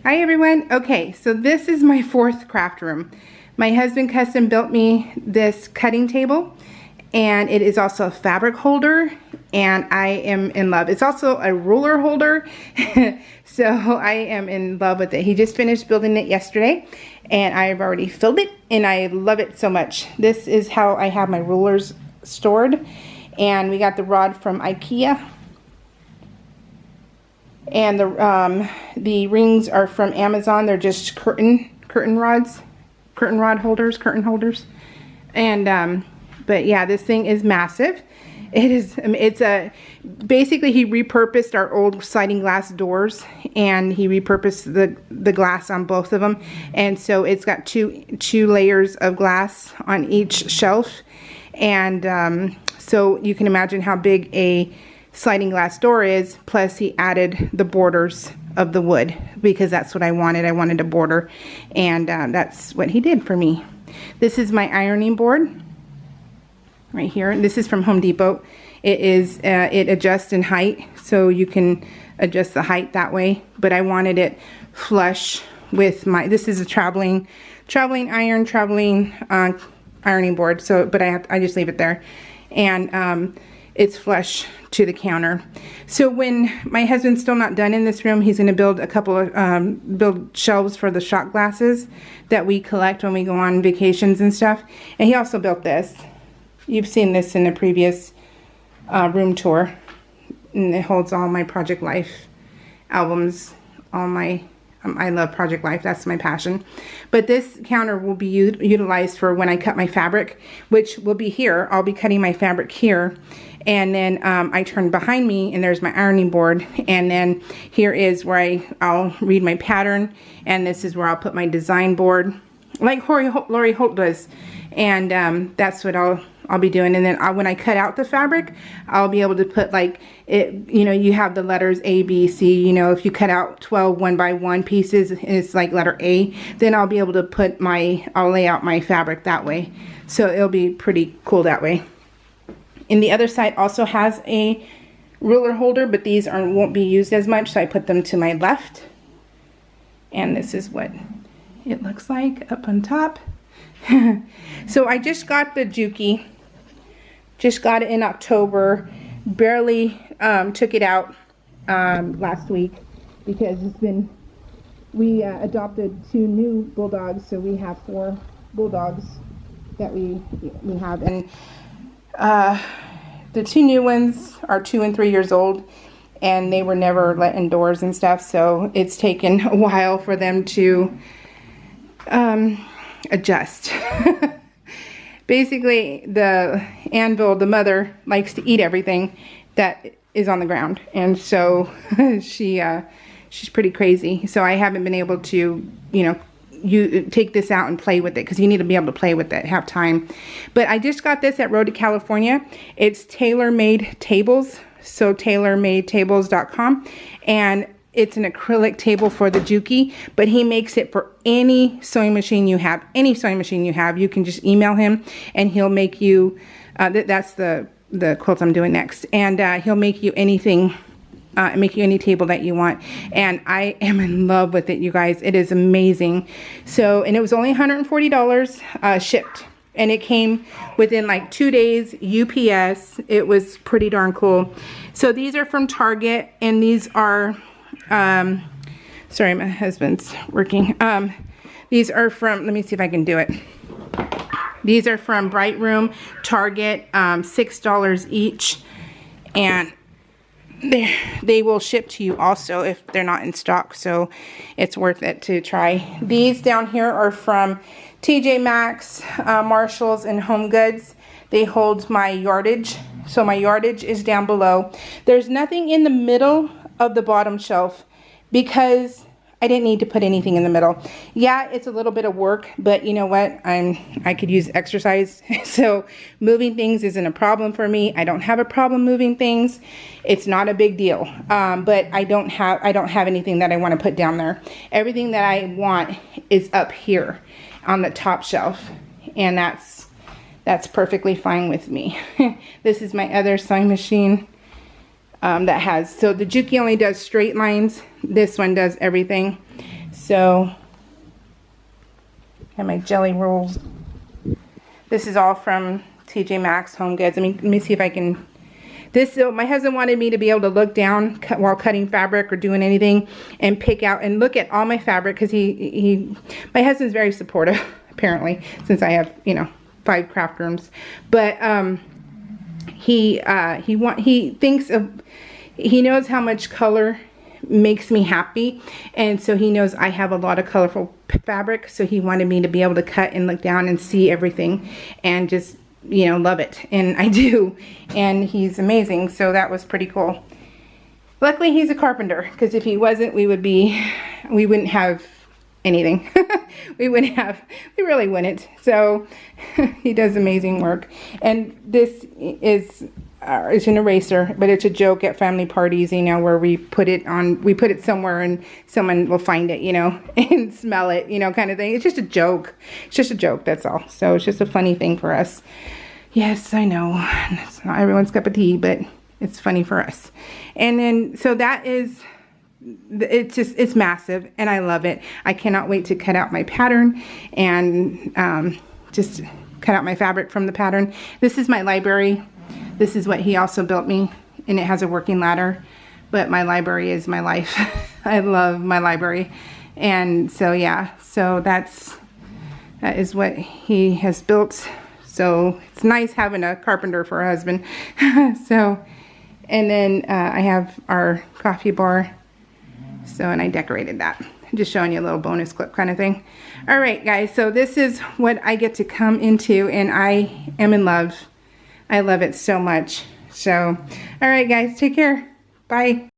Hi everyone. Okay, so this is my fourth craft room. My husband custom built me this cutting table, and it is also a fabric holder, and I am in love. It's also a ruler holder, so I am in love with it. He just finished building it yesterday, and I've already filled it, and I love it so much. This is how I have my rulers stored, and we got the rod from IKEA. And the rings are from Amazon. They're just curtain rod holders. And but yeah, this thing is massive. Basically he repurposed our old sliding glass doors, and he repurposed the glass on both of them, and so it's got two layers of glass on each shelf, and so you can imagine how big a sliding glass door is. Plus he added the borders of the wood because that's what I wanted. I wanted a border, and that's what he did for me. This is my ironing board right here. This is from Home Depot. It adjusts in height, so you can adjust the height that way, but I wanted it flush with this is a traveling ironing board, so but I just leave it there, and it's flush to the counter. So when my husband's still not done in this room, he's going to build a couple of build shelves for the shot glasses that we collect when we go on vacations and stuff. And he also built this. You've seen this in a previous room tour, and it holds all my Project Life albums. All my I love Project Life. That's my passion. But this counter will be utilized for when I cut my fabric, which will be here. I'll be cutting my fabric here. And then I turn behind me, and there's my ironing board. And then here is where I'll read my pattern. And this is where I'll put my design board, like Lori Holt does. And that's what I'll be doing. And then when I cut out the fabric, I'll be able to put, like, it, you know, you have the letters A, B, C, you know, if you cut out 12 1x1 pieces, and it's like letter A, then I'll be able to put I'll lay out my fabric that way. So it'll be pretty cool that way. And the other side also has a ruler holder, but these won't be used as much, so I put them to my left. And this is what it looks like up on top. So I just got the Juki. Just got it in October. Barely took it out last week because we adopted 2 new bulldogs, so we have 4 bulldogs that we have, and the 2 new ones are 2 and 3 years old, and they were never let indoors and stuff, so it's taken a while for them to adjust. Basically, the Anvil, the mother, likes to eat everything that is on the ground, and so she's pretty crazy. So I haven't been able to, you know, take this out and play with it, because you need to be able to play with it, have time. But I just got this at Road to California. It's tailor-made tables, so tailormadetables.com, and it's an acrylic table for the Juki, but he makes it for any sewing machine you have. Any sewing machine you have, you can just email him, and he'll make you, that's the quilt I'm doing next, and he'll make you anything, make you any table that you want. And I am in love with it, you guys. It is amazing. So, and it was only $140 shipped, and it came within like 2 days UPS. It was pretty darn cool. So these are from Target, and these are sorry, my husband's working. These are from, let me see if I can do it. These are from Bright Room, Target, $6 each, and they will ship to you also if they're not in stock, so it's worth it to try. These down here are from TJ Maxx, Marshalls, and Home Goods. They hold my yardage, so my yardage is down below. There's nothing in the middle of the bottom shelf because I didn't need to put anything in the middle. Yeah, it's a little bit of work, but you know what? I could use exercise. So moving things isn't a problem for me. I don't have a problem moving things. It's not a big deal. But I don't have anything that I want to put down there. Everything that I want is up here on the top shelf, and that's perfectly fine with me. This is my other sewing machine. that has, so the Juki only does straight lines. This one does everything. So, and my jelly rolls. This is all from TJ Maxx, Home Goods. Let me see if I can. My husband wanted me to be able to look down while cutting fabric or doing anything and pick out and look at all my fabric, because my husband's very supportive, apparently, since I have, 5 craft rooms. But he knows how much color makes me happy, and so he knows I have a lot of colorful fabric, so he wanted me to be able to cut and look down and see everything and just love it, and I do, and he's amazing. So that was pretty cool. Luckily he's a carpenter, because if he wasn't, we wouldn't have anything. we really wouldn't. So he does amazing work. And this is it's an eraser, but it's a joke at family parties, where we put it somewhere and someone will find it, and smell it, kind of thing. It's just a joke. It's just a joke, that's all. So it's just a funny thing for us. Yes, I know. It's not everyone's cup of tea, but it's funny for us. And then, so that is, it's massive, and I love it. I cannot wait to cut out my pattern and just cut out my fabric from the pattern. This is my library. This is what he also built me, and it has a working ladder, but my library is my life. I love my library. And so yeah, so that is what he has built. So it's nice having a carpenter for a husband. So, and then I have our coffee bar. So, and I decorated that. Just showing you a little bonus clip kind of thing. All right, guys, so this is what I get to come into, and I am in love. I love it so much. So, all right, guys, take care. Bye.